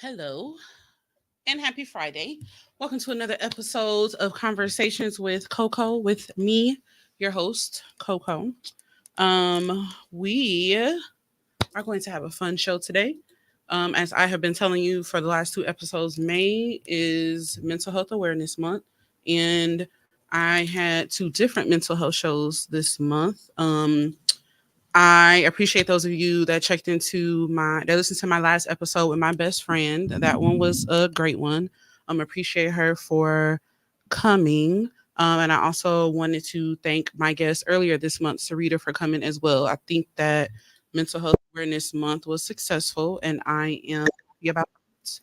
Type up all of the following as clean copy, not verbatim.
Hello and happy Friday. Welcome to another episode of Conversations with Coco with me, your host, Coco. We are going to have a fun show today. As I have been telling you for the last two episodes, May is Mental Health Awareness Month, and I had two different mental health shows this month. I appreciate those of you that checked into that listened to my last episode with my best friend. That one was a great one. Appreciate her for coming. And I also wanted to thank my guest earlier this month, Sarita, for coming as well. I think that Mental Health Awareness Month was successful, and I am happy about it.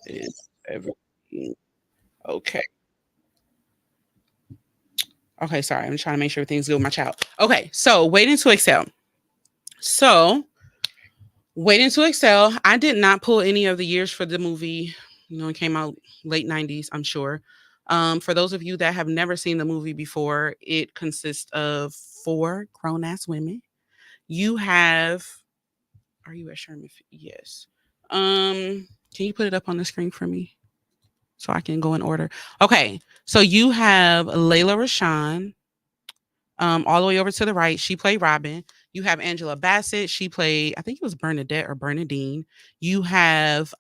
Is everything okay? Okay, sorry. I'm trying to make sure everything's good with my child. Okay, so waiting to excel. So waiting to excel. I did not pull any of the years for the movie. It came out late 90s, I'm sure. For those of you that have never seen the movie before, it consists of four grown ass women. You have, are you at Sherman? Yes. Can you put it up on the screen for me so I can go in order? Okay. So you have Layla Rashawn, all the way over to the right. She played Robin. You have Angela Bassett. She played, I think it was Bernadette or Bernadine. You have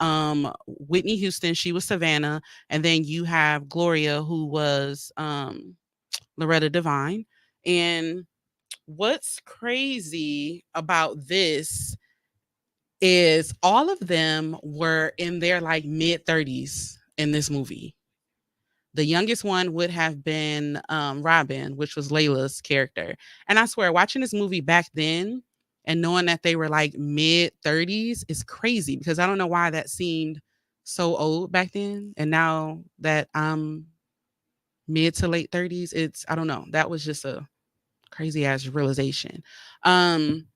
Whitney Houston. She was Savannah. And then you have Gloria, who was Loretta Devine. And what's crazy about this is all of them were in their like mid 30s in this movie. The youngest one would have been Robin, which was Layla's character. And I swear, watching this movie back then and knowing that they were like mid 30s is crazy because I don't know why that seemed so old back then. And now that I'm mid to late 30s, I don't know. That was just a crazy ass realization. Um,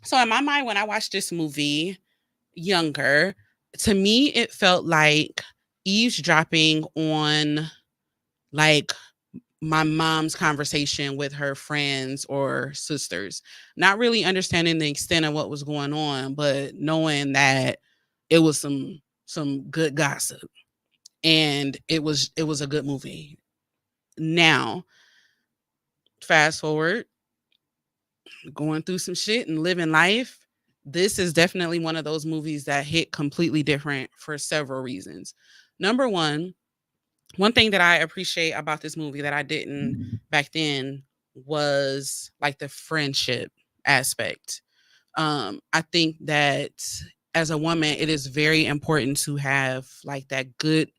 so in my mind, when I watched this movie younger, to me, it felt like eavesdropping on like my mom's conversation with her friends or sisters, not really understanding the extent of what was going on, but knowing that it was some good gossip and it was a good movie. Now, fast forward, going through some shit and living life. This is definitely one of those movies that hit completely different for several reasons. Number one thing that I appreciate about this movie that I didn't back then was like the friendship aspect. I think that as a woman, it is very important to have like that good,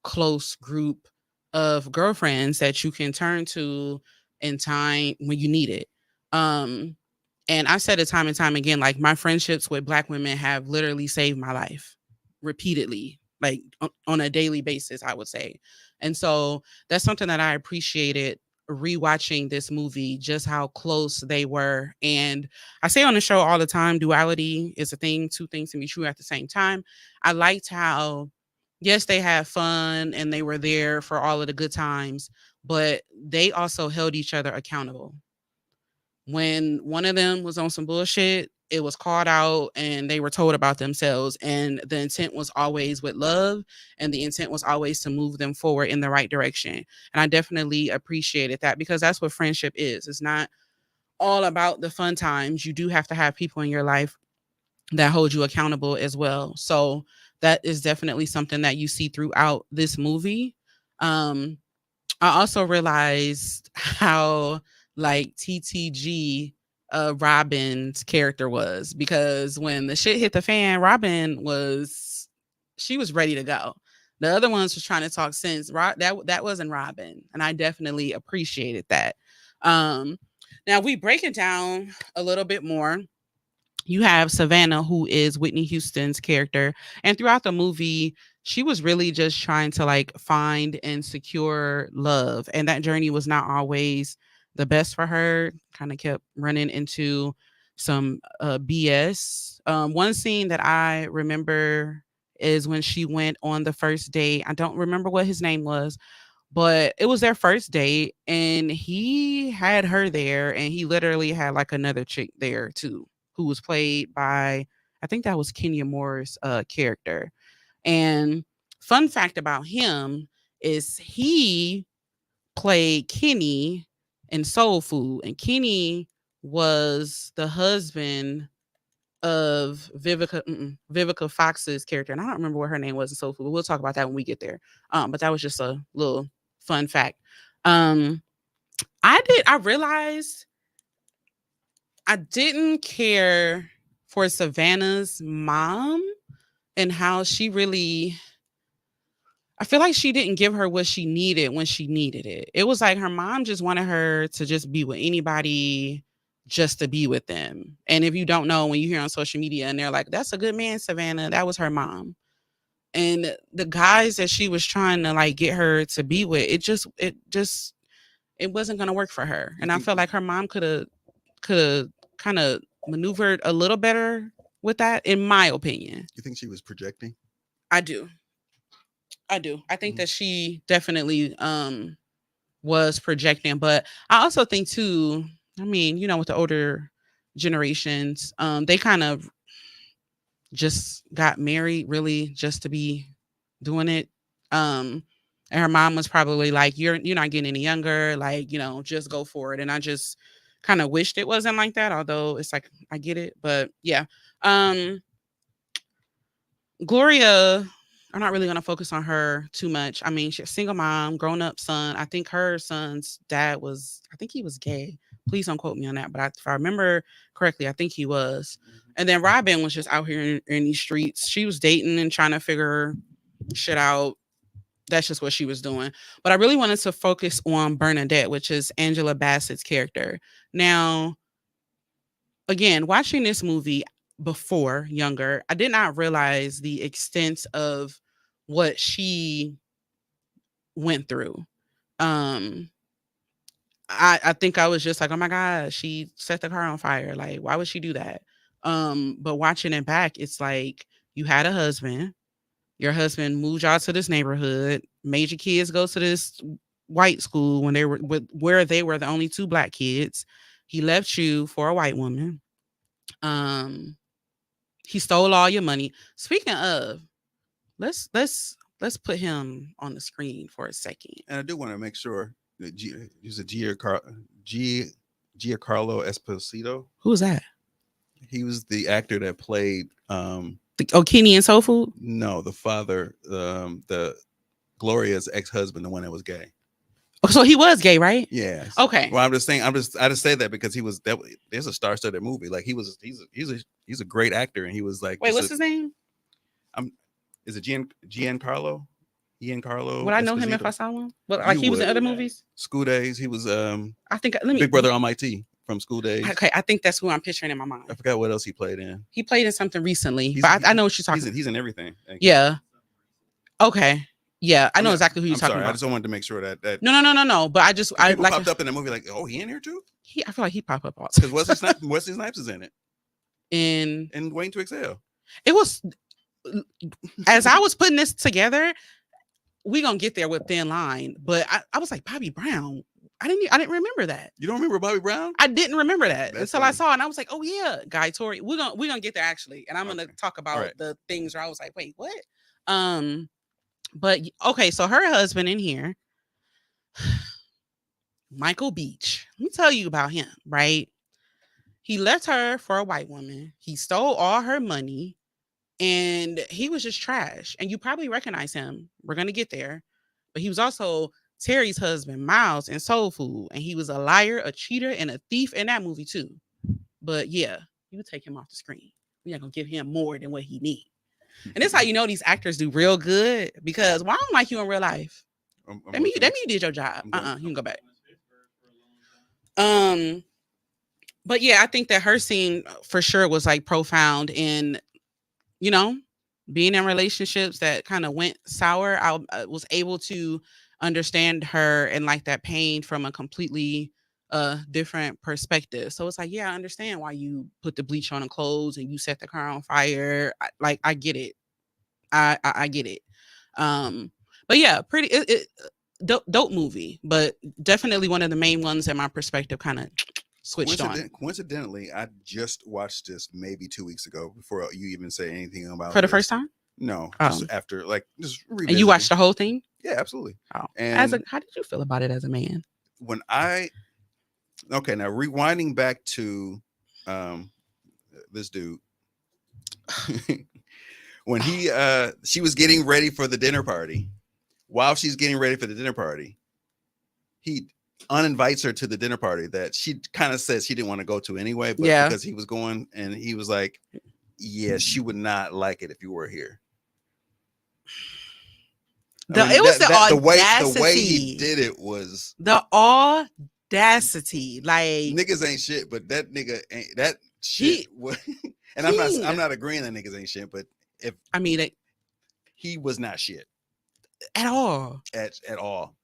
close group of girlfriends that you can turn to in time when you need it. Um, and I've said it time and time again, like my friendships with Black women have literally saved my life repeatedly, like on a daily basis, I would say. And so that's something that I appreciated rewatching this movie, just how close they were. And I say on the show all the time, duality is a thing, two things can be true at the same time. I liked how, yes, they had fun and they were there for all of the good times, but they also held each other accountable. When one of them was on some bullshit, it was called out and they were told about themselves. And the intent was always with love, and the intent was always to move them forward in the right direction. And I definitely appreciated that because that's what friendship is. It's not all about the fun times. You do have to have people in your life that hold you accountable as well. So that is definitely something that you see throughout this movie. Um, I also realized how like TTG Robin's character was, because when the shit hit the fan, Robin was, she was ready to go. The other ones was trying to talk sense. That wasn't Robin, and I definitely appreciated that. Um, Now we break it down a little bit more. You have Savannah, who is Whitney Houston's character. And throughout the movie, she was really just trying to like find and secure love. And that journey was not always the best for her. Kind of kept running into some BS. One scene that I remember is when she went on the first date. I don't remember what his name was, but it was their first date and he had her there and he literally had like another chick there too, who was played by, I think that was Kenya Moore's character. And fun fact about him is he played Kenny in Soul Food, and Kenny was the husband of Vivica Fox's character, and I don't remember what her name was in Soul Food, but we'll talk about that when we get there. But that was just a little fun fact. Um, I realized I didn't care for Savannah's mom and how she really, I feel like she didn't give her what she needed when she needed it. It was like her mom just wanted her to just be with anybody, just to be with them. And if you don't know, when you hear on social media and they're like, that's a good man, Savannah, that was her mom. And the guys that she was trying to like get her to be with, it wasn't gonna work for her. And I felt like her mom could have kind of maneuvered a little better with that, in my opinion. You think she was projecting? I do. I think that she definitely was projecting, but I also think too, I mean, with the older generations, they kind of just got married really just to be doing it. And her mom was probably like, you're not getting any younger, like, just go for it. And I just kind of wished it wasn't like that, although it's like I get it. But yeah. Gloria, I'm not really gonna focus on her too much. I mean, she's a single mom, grown up son. I think her son's dad I think he was gay. Please don't quote me on that, but if I remember correctly, I think he was. And then Robin was just out here in these streets. She was dating and trying to figure shit out. That's just what she was doing. But I really wanted to focus on Bernadette, which is Angela Bassett's character. Now, again, watching this movie before younger, I did not realize the extent of what she went through. I think I was just like, oh my God, she set the car on fire. Like, why would she do that? But watching it back, it's like you had a husband. Your husband moved y'all to this neighborhood, made your kids go to this white school where they were the only two black kids. He left you for a white woman. He stole all your money. Speaking of, let's put him on the screen for a second. And I do want to make sure that he's a Giancarlo Esposito. Who's that? He was the actor that played Kenny and Soul Food? No, the father, the Gloria's ex-husband, the one that was gay. Oh, so he was gay, right? Yes. Okay. Well, I'm just saying. I just say that because he was that. There's a star-studded movie. Like he's a great actor, and he was like. Wait, what's his name? Is it Giancarlo? Giancarlo. Would I know him if I saw him? Well, like he was in other movies. School Days. He was. I think Big Brother Almighty from School Days. Okay, I think that's who I'm picturing in my mind. I forgot what else he played in. He played in something recently, but I know what you're talking about. He's in everything. Yeah. Okay. Yeah, I know exactly who you're talking about. I just wanted to make sure that No. But I like popped up in the movie like, oh, he in here too? I feel like he popped up also. Because Wesley Snipes is in it. In Waiting to Exhale. It was as I was putting this together, we gonna get there with Thin Line, but I was like, Bobby Brown. I didn't remember that. You don't remember Bobby Brown? I didn't remember that until I saw it, and I was like, oh yeah, Guy Tori. We're gonna get there actually, and I'm gonna talk about the things where I was like, wait, what? But okay, so her husband in here, Michael Beach. Let me tell you about him, right? He left her for a white woman. He stole all her money, and he was just trash. And you probably recognize him. We're gonna get there. But he was also Terry's husband, Miles, in Soul Food, and he was a liar, a cheater, and a thief in that movie too. But yeah, you take him off the screen. We're not gonna give him more than what he needs. And that's how you know these actors do real good, because why don't like you in real life? That mean you did your job. You can go back. But yeah, I think that her scene for sure was like profound in, being in relationships that kind of went sour. I was able to understand her and like that pain from a completely different perspective. So it's like, yeah, I understand why you put the bleach on the clothes and you set the car on fire. I get it. I get it. But yeah, dope movie, but definitely one of the main ones that my perspective kind of switched on. Coincidentally, I just watched this maybe 2 weeks ago before you even say anything about it. For the first time? No, just after just revisiting. And you watched the whole thing? Yeah, absolutely. Oh. And how did you feel about it as a man? Now rewinding back to this dude when she was getting ready for the dinner party. While she's getting ready for the dinner party, he uninvites her to the dinner party that she kind of says she didn't want to go to anyway, but because he was going, and he was like, yeah, she would not like it if you were here. The way he did it was the audacity. Like Niggas ain't shit, but that nigga ain't that shit. he And he. I'm not agreeing that niggas ain't shit, but if I mean, he was not shit at all. at all,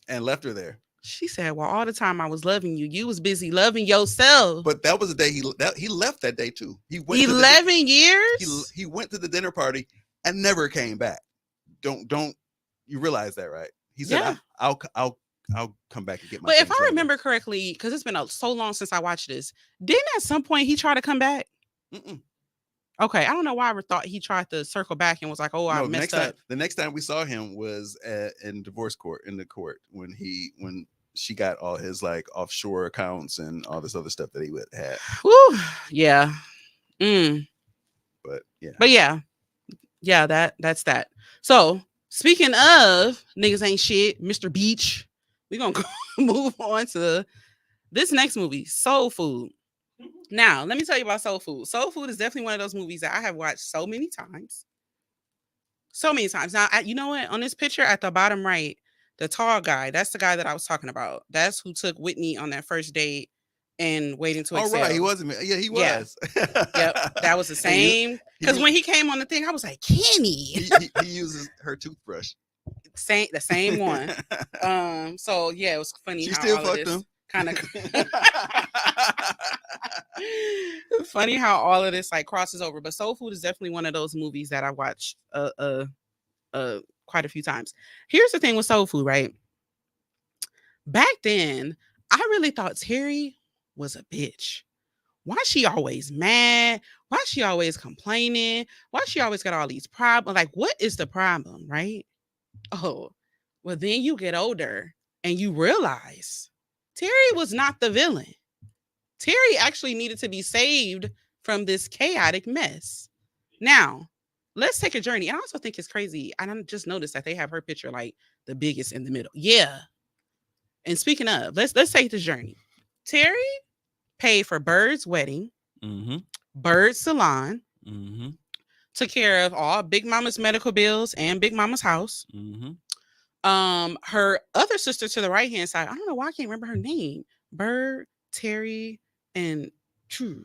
and left her there. She said, "Well, all the time I was loving you, you was busy loving yourself." But that was the day he left that day too. He went to 11 years. he went to the dinner party and never came back. Don't you realize that, right? He said, Yeah. I'll come back and get my But if things I later." remember correctly, because it's been so long since I watched this, didn't at some point he try to come back? Mm-mm. Okay, I don't know why I ever thought he tried to circle back and was like, "Oh, I No, messed up." the next time we saw him was in divorce court, in the court, when she got all his like offshore accounts and all this other stuff that he would have. Whew, yeah. But yeah, But yeah, that's that. So speaking of niggas ain't shit, Mr. Beach, we gonna go move on to this next movie, Soul Food. Now, let me tell you about Soul Food. Soul Food is definitely one of those movies that I have watched so many times. So many times. Now, you know what? On this picture at the bottom right, the tall guy, that's the guy that I was talking about. That's who took Whitney on that first date and Waiting to oh Excel. right, he wasn't. Yeah, he Yeah. was. Yep, that was the same. Because when he came on the thing, I was like, Kenny. He uses her toothbrush. The same one. So yeah, it was funny She how still all of fucked this him. kind of funny how all of this like crosses over. But Soul Food is definitely one of those movies that I watched quite a few times. Here's the thing with Soul Food, right? Back then, I really thought Terry was a bitch. Why she always mad? Why she always complaining? Why she always got all these problems? Like, what is the problem, right? Oh, well, then you get older and you realize Terry was not the villain. Terry actually needed to be saved from this chaotic mess. Now, let's take a journey. And I also think it's crazy. I just noticed that they have her picture like the biggest in the middle. Yeah. And speaking of, let's take this journey. Terry paid for Bird's wedding, Bird's salon, took care of all Big Mama's medical bills and Big Mama's house. Her other sister to the right hand side, I don't know why I can't remember her name. Bird, Terry, and True.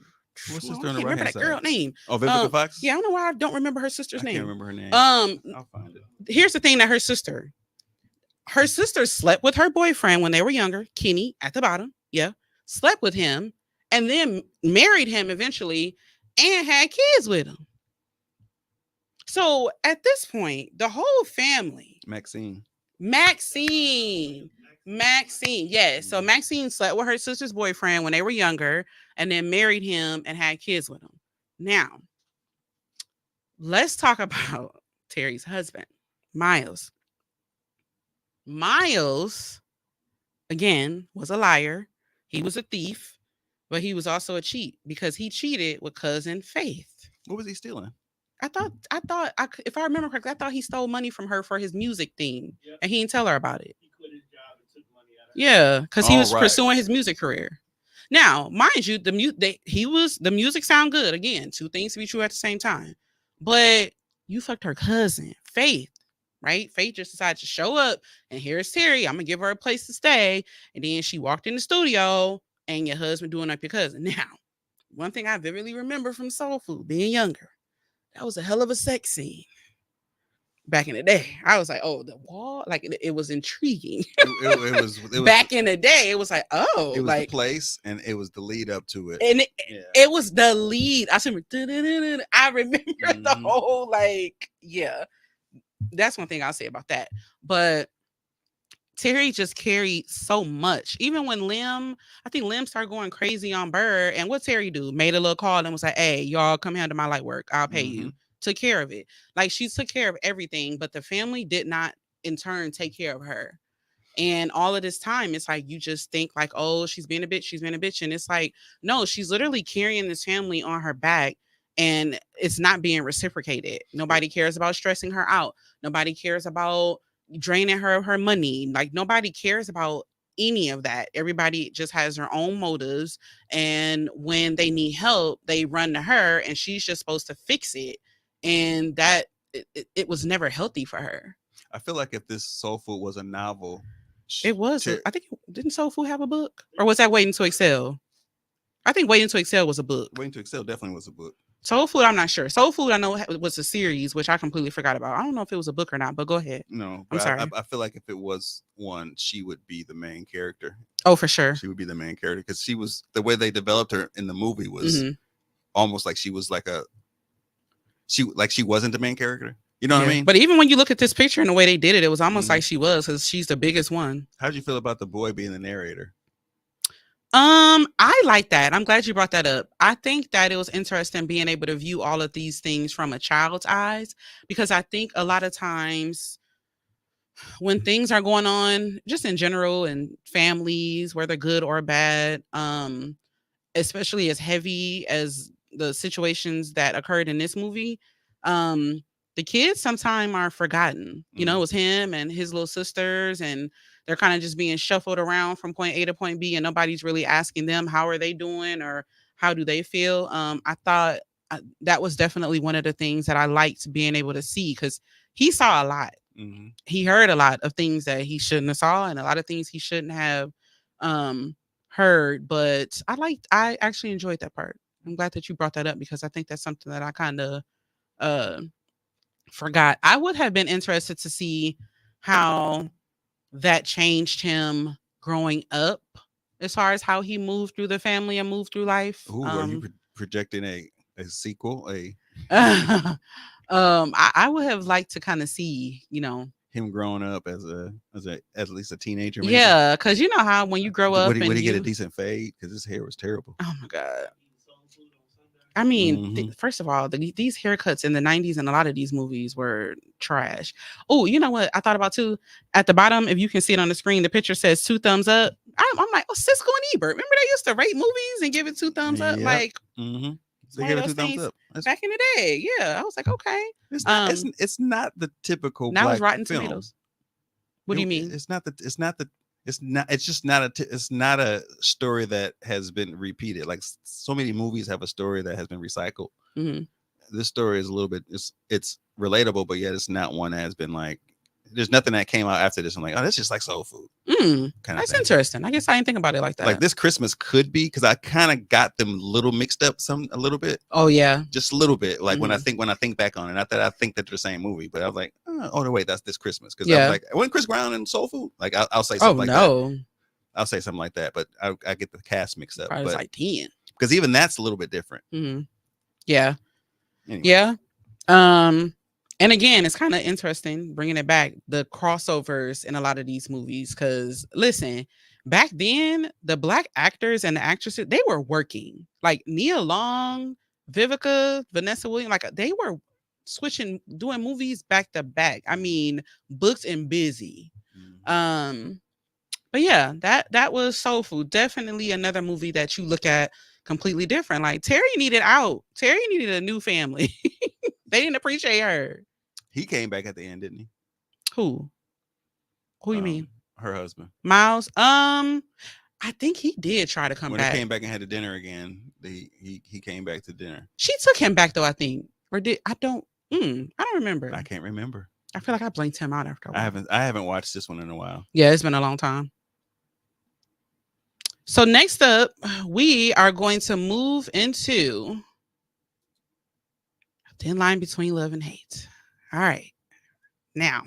What's I sister can't on the right remember hand that side? girl name. Oh, Vivica Fox. Yeah, I don't know why I don't remember her sister's I name. can't remember her name. I'll find it. Here's the thing that her sister slept with her boyfriend when they were younger, Kenny at the bottom. Yeah, slept with him and then married him eventually and had kids with him. So at this point, the whole family, Maxine. Yes. So Maxine slept with her sister's boyfriend when they were younger and then married him and had kids with him. Now, let's talk about Terry's husband, Miles. Miles, again, was a liar. He was a thief, but he was also a cheat because he cheated with cousin Faith. What was he stealing? If I remember correctly, I thought he stole money from her for his music thing, and he didn't tell her about it. He quit his job and took money out of her. Yeah, because he was pursuing his music career. Now, mind you, the music sound good. Again, two things to be true at the same time. But you fucked her cousin, Faith, right? Faith just decided to show up, and here's Terry. I'm gonna give her a place to stay, and then she walked in the studio, and your husband doing up your cousin. Now, one thing I vividly remember from Soul Food, being younger. That was a hell of a sex scene. Back in the day, I was like, "Oh, the wall!" Like it was intriguing. It was back in the day. It was like, "Oh, it was like the place, and it was the lead up to it, and it was the lead." I remember the whole yeah. That's one thing I'll say about that. But Terry just carried so much. Even when I think Lim started going crazy on Bird. And what Terry do? Made a little call and was like, "Hey, y'all come handle my light work. I'll pay you." Took care of it. Like she took care of everything, but the family did not in turn take care of her. And all of this time, it's like you just think like, "Oh, she's being a bitch. And it's like, no, she's literally carrying this family on her back. And it's not being reciprocated. Nobody cares about stressing her out. Nobody cares about draining her of her money. Like nobody cares about any of that. Everybody just has their own motives, and when they need help they run to her, and she's just supposed to fix it, and that it was never healthy for her. I feel like if this Soul Food was a novel, it was. I think Didn't Soul Food have a book? Or was that Waiting to Excel? I think Waiting to Excel was a book. Waiting to Excel definitely was a book. Soul Food, I'm not sure. Soul Food, I know was a series, which I completely forgot about. I don't know if it was a book or not, but go ahead. No, I'm but sorry. I feel like if it was one, she would be the main character. Oh, for sure. She would be the main character because she was the way they developed her in the movie was almost like she was like she wasn't the main character. You know what I mean? But even when you look at this picture and the way they did it, it was almost like she was, because she's the biggest one. How'd you feel about the boy being the narrator? I like that. I'm glad you brought that up. I think that it was interesting being able to view all of these things from a child's eyes, because I think a lot of times when things are going on just in general in families, whether good or bad, especially as heavy as the situations that occurred in this movie, the kids sometimes are forgotten. You know, it was him and his little sisters, and they're kind of just being shuffled around from point A to point B, and nobody's really asking them how are they doing or how do they feel. I thought that was definitely one of the things that I liked being able to see, because he saw a lot. He heard a lot of things that he shouldn't have saw, and a lot of things he shouldn't have heard. But I actually enjoyed that part. I'm glad that you brought that up, because I think that's something that I kind of forgot. I would have been interested to see how that changed him growing up, as far as how he moved through the family and moved through life. Ooh, are you projecting a sequel? I would have liked to kind of see, him growing up as at least a teenager. Maybe? Yeah, because you know how when you grow up, would he get a decent fade? Because his hair was terrible. Oh my god. I mean, first of all, these haircuts in the 90s and a lot of these movies were trash. Oh, you know what I thought about too? At the bottom, if you can see it on the screen, the picture says 2 thumbs up. I'm like, oh, Siskel and Ebert. Remember they used to rate movies and give it 2 thumbs up? Like, they gave it 2 thumbs up. Back in the day. Yeah. I was like, okay. It's not the typical now black it's Rotten film. Tomatoes. What do you mean? It's not a story that has been repeated. Like so many movies have a story that has been recycled. This story is a little bit it's relatable, but yet it's not one that has been like, there's nothing that came out after this. I'm like, oh, that's just like soul food. That's interesting. I guess I didn't think about it like that. Like this Christmas could be, because I kind of got them a little mixed up a little bit. Oh yeah, just a little bit. Like when I think back on it, not that I think that they're the same movie, but I was like, oh no, wait, that's this Christmas. Because I was like, when Chris Brown and Soul Food, like I'll say something that. I'll say something like that, but I get the cast mixed up. Probably like 10, because even that's a little bit different. Yeah, anyway. Yeah. And again, it's kind of interesting bringing it back, the crossovers in a lot of these movies. Because listen, back then, the black actors and the actresses, they were working. Like Nia Long, Vivica, Vanessa Williams, like they were doing movies back to back. I mean, booked and busy. But yeah, that was Soul Food. Definitely another movie that you look at completely different. Like Terry needed out. Terry needed a new family. They didn't appreciate her. He came back at the end, didn't he? Who you mean? Her husband, Miles. I think he did try to come back. When he came back and had a dinner again, he came back to dinner. She took him back though, I think. Or did I don't remember. I can't remember. I feel like I blanked him out after a while. I haven't watched this one in a while. Yeah, it's been a long time. So next up, we are going to move into a thin line between love and hate. All right. Now,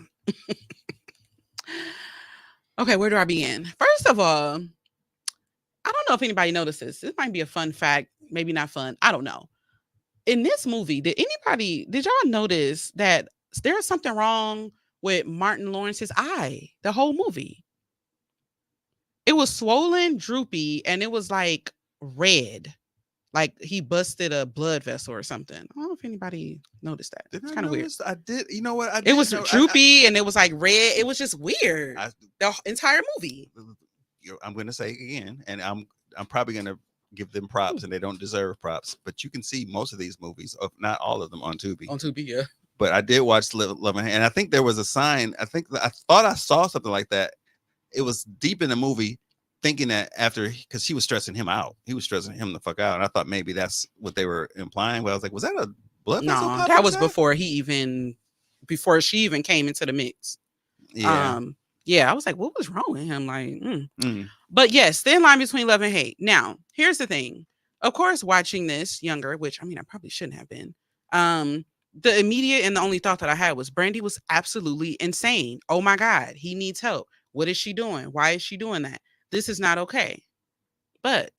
okay, where do I begin? First of all, I don't know if anybody notices. This might be a fun fact, maybe not fun. I don't know. In this movie, did y'all notice that there's something wrong with Martin Lawrence's eye the whole movie? It was swollen, droopy, and it was like red. Like he busted a blood vessel or something. I don't know if anybody noticed that. It's kind of weird. I did. You know what? It was droopy and it was like red. It was just weird. The entire movie. I'm going to say again, and I'm probably going to give them props, and they don't deserve props. But you can see most of these movies, if not all of them, on Tubi. On Tubi, yeah. But I did watch Love and Hate, and I think there was a sign. I thought I saw something like that. It was deep in the movie, thinking that because he was stressing him out. He was stressing him the fuck out. And I thought maybe that's what they were implying. But I was like, was that a blood vessel? No, that was before she even came into the mix. Yeah. Yeah, I was like, what was wrong with him? Like, Mm. But yes, thin line between love and hate. Now, here's the thing. Of course, watching this younger, which I mean, I probably shouldn't have been. Um, the immediate and the only thought that I had was Brandy was absolutely insane. Oh my God, he needs help. What is she doing? Why is she doing that? This is not okay. But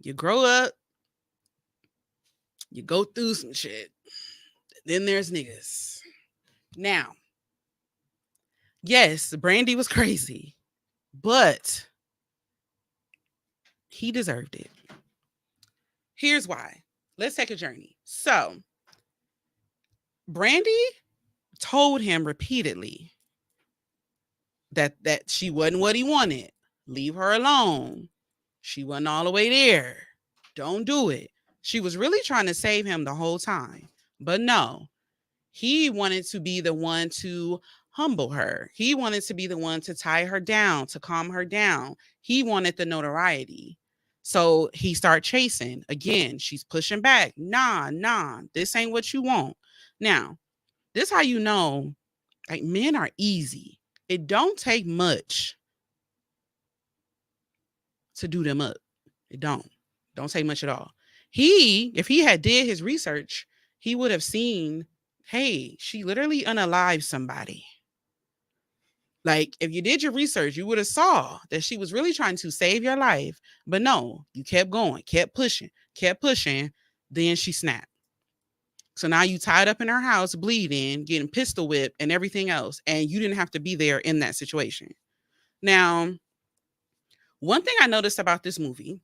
you grow up, you go through some shit. Then there's niggas. Now, yes, Brandy was crazy, but he deserved it. Here's why. Let's take a journey. So, Brandy told him repeatedly that she wasn't what he wanted. Leave her alone. She wasn't all the way there. Don't do it. She was really trying to save him the whole time. But no, he wanted to be the one to humble her. He wanted to be the one to tie her down, to calm her down. He wanted the notoriety. So he started chasing. Again, she's pushing back. Nah, this ain't what you want. Now, this how you know, like, men are easy. It don't take much to do them up. It don't take much at all. If he had did his research, he would have seen, hey, she literally unalived somebody. Like, if you did your research, you would have saw that she was really trying to save your life. But no, you kept going, kept pushing. Then she snapped. So now you tied up in her house, bleeding, getting pistol whipped and everything else. And you didn't have to be there in that situation. Now, one thing I noticed about this movie,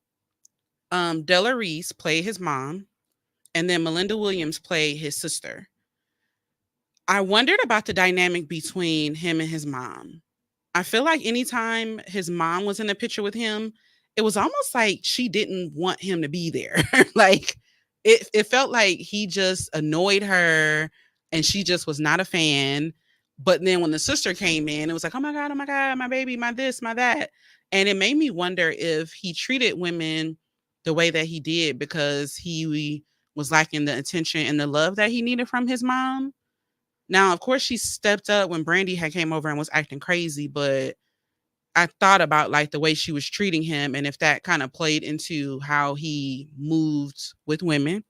Della Reese played his mom, and then Melinda Williams played his sister. I wondered about the dynamic between him and his mom. I feel like anytime his mom was in the picture with him, it was almost like she didn't want him to be there. Like, it felt like he just annoyed her and she just was not a fan. But then when the sister came in, it was like, oh my God, my baby, my this, my that. And it made me wonder if he treated women the way that he did because he was lacking the attention and the love that he needed from his mom. Now, of course, she stepped up when Brandy had came over and was acting crazy, but I thought about like the way she was treating him and if that kind of played into how he moved with women.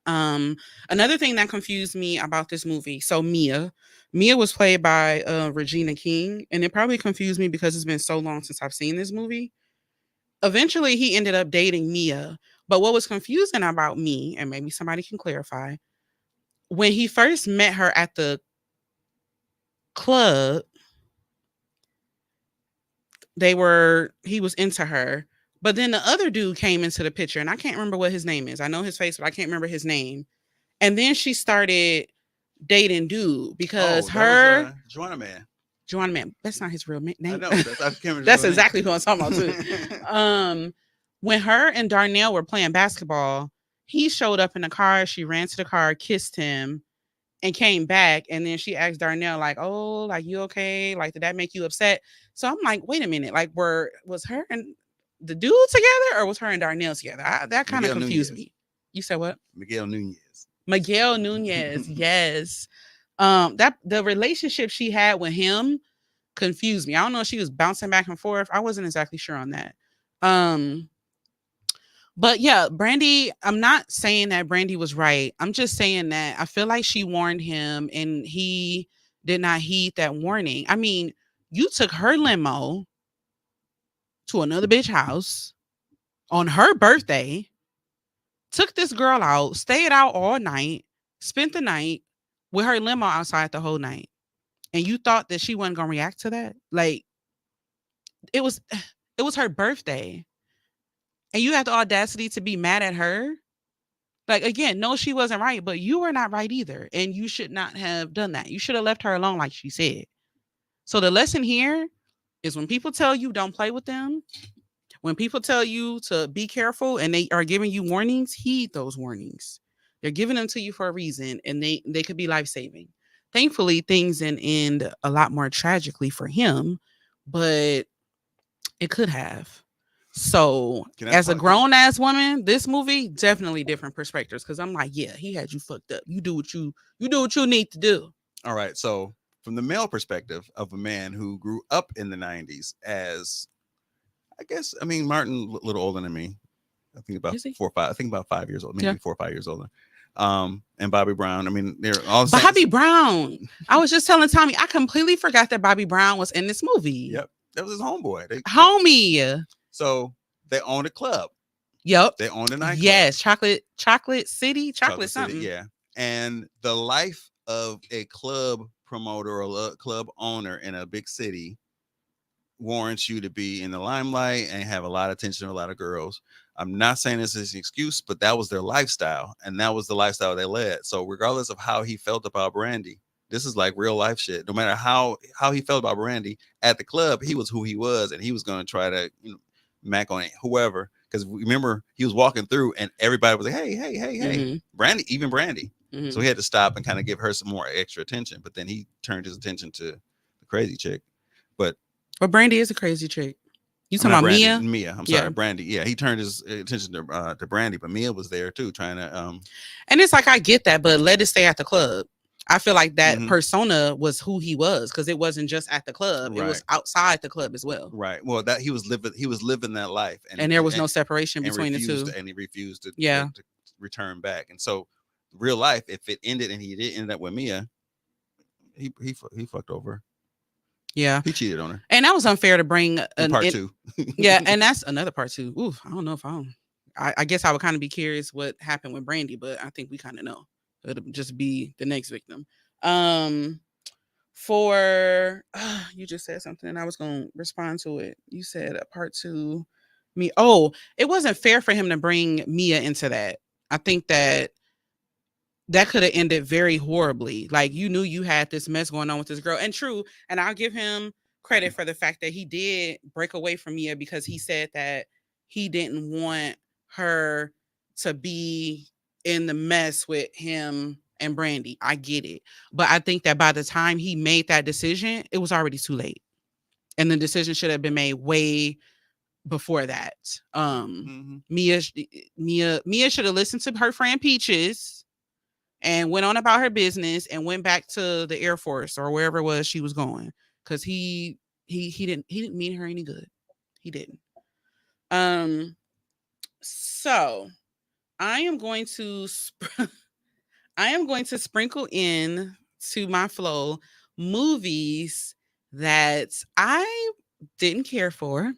Um, Another thing that confused me about this movie, so Mia was played by Regina King, and it probably confused me because it's been so long since I've seen this movie. Eventually, he ended up dating Mia, but what was confusing about me, and maybe somebody can clarify, when he first met her at the club, he was into her. But then the other dude came into the picture, and I can't remember what his name is. I know his face, but I can't remember his name. And then she started dating dude because Oh, that was her Joanna Man. Joanna Man, that's not his real I name. know. I can't remember That's his real exactly who I'm talking about too. name. When her and Darnell were playing basketball, he showed up in the car. She ran to the car, kissed him, and came back. And then she asked Darnell, like, "Oh, like, you okay? Like, did that make you upset?" So I'm like, wait a minute, like, was her and the dude together, or was her and Darnell together? That kind of Miguel confused Nunez. me. You said what? Miguel Nunez. Miguel Nunez, yes. That the relationship she had with him confused me. I don't know if she was bouncing back and forth. I wasn't exactly sure on that. Um, but yeah, Brandy, I'm not saying that Brandy was right. I'm just saying that I feel like she warned him and he did not heed that warning. I mean, you took her limo to another bitch house on her birthday, took this girl out, stayed out all night, spent the night with her limo outside the whole night. And you thought that she wasn't gonna react to that? Like, it was it was her birthday. And you had the audacity to be mad at her. Like, again, no, she wasn't right, but you were not right either. And you should not have done that. You should have left her alone, like she said. So the lesson here is when people tell you don't play with them, when people tell you to be careful and they are giving you warnings, heed those warnings. They're giving them to you for a reason and they could be life-saving. Thankfully, things didn't end a lot more tragically for him, but it could have. So, as a grown ass woman, this movie definitely different perspectives because I'm like, yeah, he had you fucked up. You do what you need to do. All right, so from the male perspective of a man who grew up in the 90s as, I guess, I mean, Martin a little older than me. I think about Is he? 4 or 5. I think about 5 years old, Yeah. maybe 4 or 5 years older. And Bobby Brown. I mean, they're all the same. Bobby Brown. I was just telling Tommy, I completely forgot that Bobby Brown was in this movie. Yep, that was his homeboy. Homie. So they owned a club. Yep. They owned a nightclub. Yes, Chocolate City, Chocolate something. City, yeah. And the life of a club promoter or a club owner in a big city warrants you to be in the limelight and have a lot of attention, a lot of girls. I'm not saying this is an excuse, but that was their lifestyle, and that was the lifestyle they led. So regardless of how he felt about Brandy, this is like real life shit. No matter how he felt about Brandy at the club, he was who he was, and he was going to try to mac on whoever. Because remember, he was walking through, and everybody was like, "Hey, hey, hey, hey!" Mm-hmm. Brandy, even Brandy. Mm-hmm. So he had to stop and kind of give her some more extra attention. But then he turned his attention to the crazy chick. But Brandy is a crazy chick. You talking about Brandy, Mia? Mia, I'm sorry, Yeah. Brandy. Yeah, he turned his attention to Brandy, but Mia was there too, trying to. And it's like, I get that, but let it stay at the club. I feel like that Mhm. persona was who he was, because it wasn't just at the club; it was Right. outside the club as well. Right. Well, that he was living that life, And there was no separation between the two. and he refused to, Yeah. to return back. And so, real life, if it ended and he did end up with Mia, he fucked over. Yeah. He cheated on her. And that was unfair to bring part 2. Yeah, and that's another part 2. Ooh, I don't know if I guess I would kind of be curious what happened with Brandy, but I think we kind of know. It'll just be the next victim. For you just said something and I was going to respond to it. You said a part 2 me. Oh, it wasn't fair for him to bring Mia into that. I think that could have ended very horribly. Like, you knew you had this mess going on with this girl. And true, and I'll give him credit for the fact that he did break away from Mia, because he said that he didn't want her to be in the mess with him and Brandy. I get it. But I think that by the time he made that decision, it was already too late. And the decision should have been made way before that. Mia should have listened to her friend Peaches and went on about her business and went back to the Air Force or wherever it was she was going, because he didn't mean her any good. He didn't. So I am going to sprinkle in to my flow movies that I didn't care for.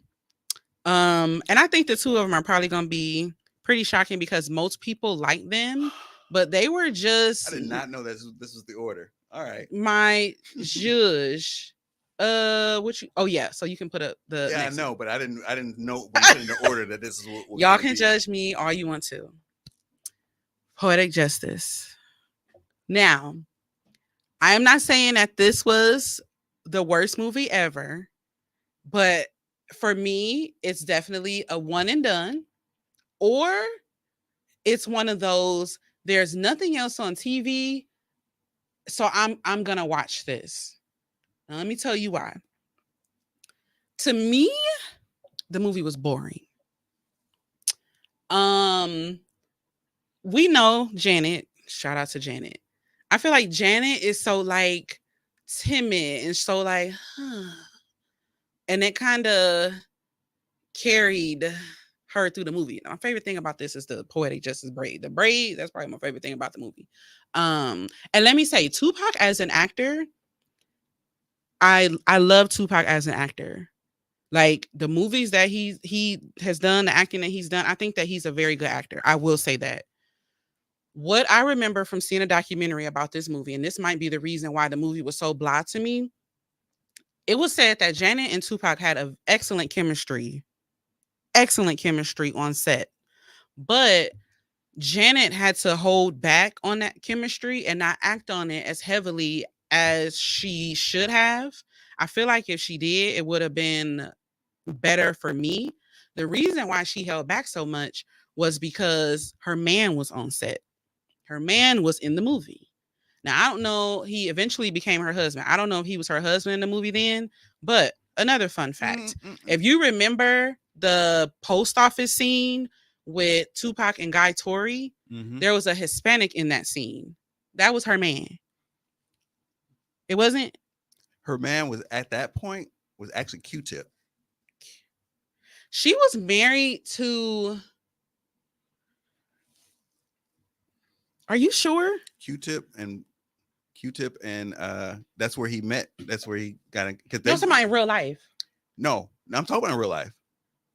And I think the two of them are probably going to be pretty shocking because most people like them, but they were just. I did not know this was the order. All right. My judge. What you? Oh yeah, so you can put up the. Yeah, I next know, one. but I didn't know when you put in the order that this is what Y'all can judge me all you want to. Poetic Justice. Now, I am not saying that this was the worst movie ever, but for me, it's definitely a one and done, or it's one of those. There's nothing else on TV, so I'm gonna watch this. Now, let me tell you why. To me, the movie was boring. We know Janet. Shout out to Janet. I feel like Janet is so like timid and so like, and it kind of carried her through the movie. My favorite thing about this is the Poetic Justice braid. The braid, that's probably my favorite thing about the movie. And let me say, Tupac as an actor, I love Tupac as an actor. Like the movies that he has done, the acting that he's done, I think that he's a very good actor. I will say that. What I remember from seeing a documentary about this movie, and this might be the reason why the movie was so blah to me, it was said that Janet and Tupac had an excellent chemistry on set. But Janet had to hold back on that chemistry and not act on it as heavily as she should have. I feel like if she did, it would have been better for me. The reason why she held back so much was because her man was on set. Her man was in the movie. Now, I don't know. He eventually became her husband. I don't know if he was her husband in the movie then, but another fun fact. If you remember the post office scene with Tupac and Guy Tori, there was a Hispanic in that scene. That was her man. It wasn't? Her man was at that point was actually Q-Tip. She was married to. Are you sure? Q-Tip and Q-Tip and that's where he met. That's where he got it because No, they somebody in real life. no. I'm talking about in real life.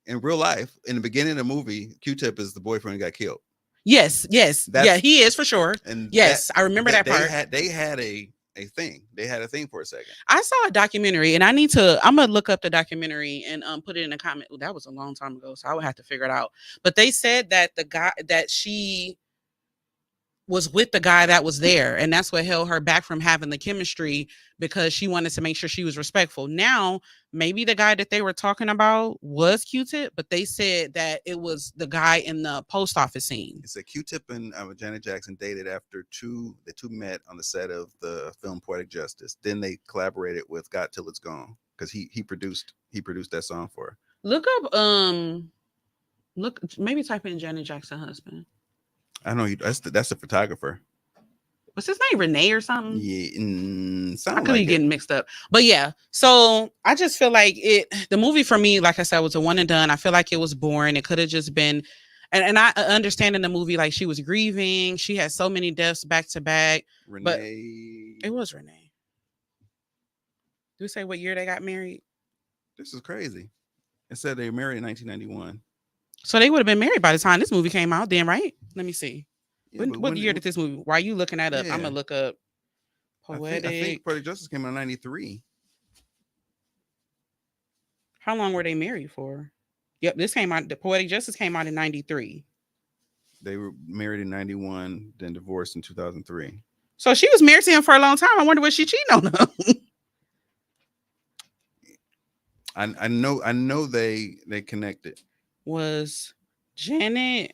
In real life, in the beginning of the movie, Q-Tip is the boyfriend who got killed. Yes, yes, yeah, That's he is for sure. and that Yes, I remember that they part. had a thing. They had a thing for a second. I saw a documentary, and I need to. I'm gonna look up the documentary and put it in a comment. Ooh, that was a long time ago, so I would have to figure it out. But they said that the guy that she was with the guy that was there, and that's what held her back from having the chemistry because she wanted to make sure she was respectful. Now, maybe the guy that they were talking about was Q-Tip, but they said that it was the guy in the post office scene. It's a Q-Tip and Janet Jackson dated after the two met on the set of the film Poetic Justice. Then they collaborated with Got Till It's Gone because he produced that song for her. Look up, look, maybe type in Janet Jackson husband. I know that's the photographer. What's his name? Renee or something? Yeah, I sound could be like getting mixed up. But yeah, so I just feel like the movie for me, like I said, was a one and done. I feel like it was boring. It could have just been, and I understand in the movie, like she was grieving. She had so many deaths back to back. But Renee. it was Renee. Do we say what year they got married? This is crazy. It said they were married in 1991. So they would have been married by the time this movie came out, then, right? Let me see. Yeah, but What year did this movie? Why are you looking that up? Yeah. I'm gonna look up Poetic. I think Poetic Justice came out in 93. How long were they married for? Yep, this came out. The Poetic Justice came out in '93. They were married in 91, then divorced in 2003. So she was married to him for a long time. I wonder was she cheating on him? I know they connected. Was Janet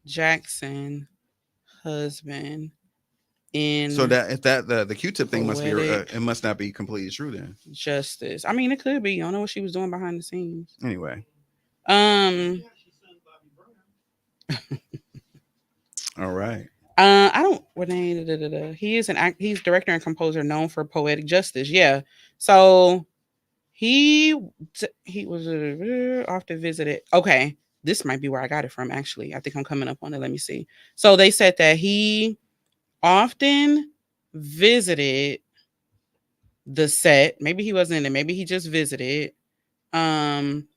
Jackson husband in So that if that the Q-Tip thing must be Poetic it must not be completely true then. Justice? I mean, it could be. I don't know what she was doing behind the scenes. Anyway, Um, all right. I don't. What name? He is he's director and composer known for Poetic Justice. Yeah. So he was often visited. Okay, this might be where I got it from. Actually, I think I'm coming up on it. Let me see. So they said that he often visited the set. Maybe he wasn't in it. Maybe he just visited.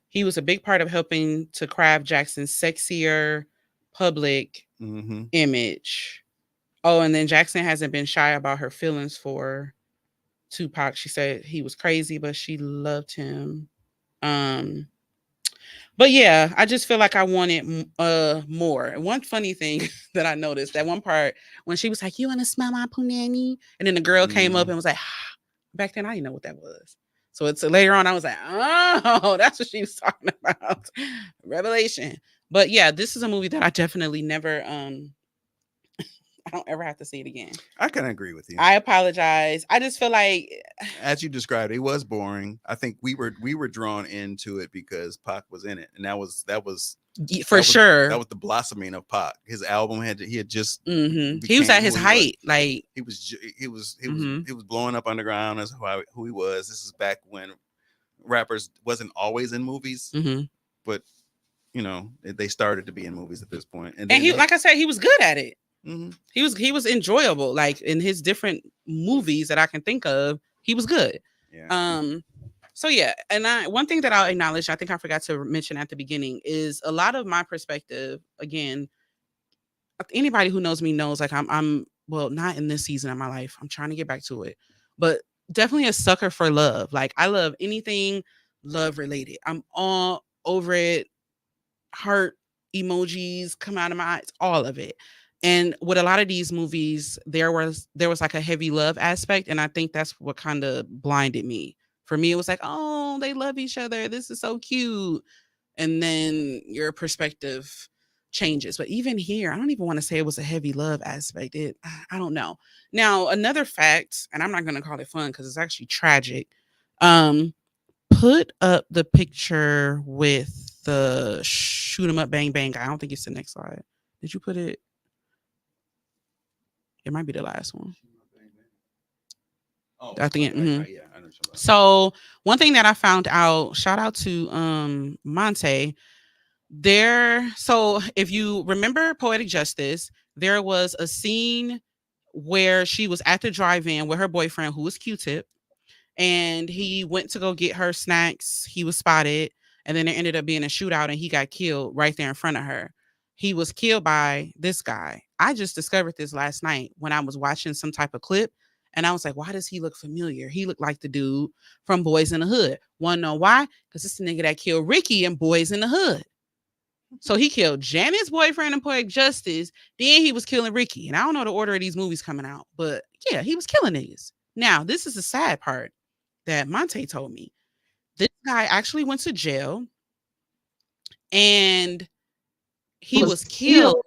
He was a big part of helping to craft Jackson's sexier public image. Oh, and then Jackson hasn't been shy about her feelings for Tupac. She said he was crazy, but she loved him. Um, but yeah, I just feel like I wanted more. And one funny thing that I noticed, that one part when she was like, "You want to smell my punani?" And then the girl came up and was like, ah. Back then I didn't know what that was. So it's later on I was like, "Oh, that's what she was talking about." Revelation. But yeah, this is a movie that I definitely never I don't ever have to see it again. I can agree with you. I apologize. I just feel like, as you described, it was boring. I think we were drawn into it because Pac was in it, and that was for sure. That was the blossoming of Pac. His album he had just he was at his height. Like he was blowing up underground as who he was. This is back when rappers wasn't always in movies, but you know they started to be in movies at this point. And he, like I said, he was good at it. Mm-hmm. He was enjoyable. Like in his different movies that I can think of, he was good. Yeah. So yeah, and one thing that I'll acknowledge, I think I forgot to mention at the beginning, is a lot of my perspective. Again, anybody who knows me knows like I'm well, not in this season of my life. I'm trying to get back to it, but definitely a sucker for love. Like I love anything love related. I'm all over it. Heart emojis come out of my eyes, all of it. And with a lot of these movies, there was like a heavy love aspect, and I think that's what kind of blinded me. For me, it was like, oh, they love each other. This is so cute. And then your perspective changes. But even here, I don't even want to say it was a heavy love aspect. I don't know. Now, another fact, and I'm not going to call it fun because it's actually tragic. Put up the picture with the shoot 'em up bang bang guy. I don't think it's the next slide. Did you put it? It might be the last one. Oh, I think. Yeah, I know So one thing that I found out, shout out to Monte, there. So if you remember Poetic Justice, there was a scene where she was at the drive-in with her boyfriend, who was Q-Tip, and he went to go get her snacks. He was spotted, and then there ended up being a shootout, and he got killed right there in front of her. He was killed by this guy. I just discovered this last night when I was watching some type of clip, and I was like, why does he look familiar? He looked like the dude from Boys in the Hood. Wanna know why? Because it's the nigga that killed Ricky in Boys in the Hood. So he killed Janet's boyfriend in Poetic Justice. Then he was killing Ricky. And I don't know the order of these movies coming out, but yeah, he was killing niggas. Now, this is the sad part that Monte told me. This guy actually went to jail and he was killed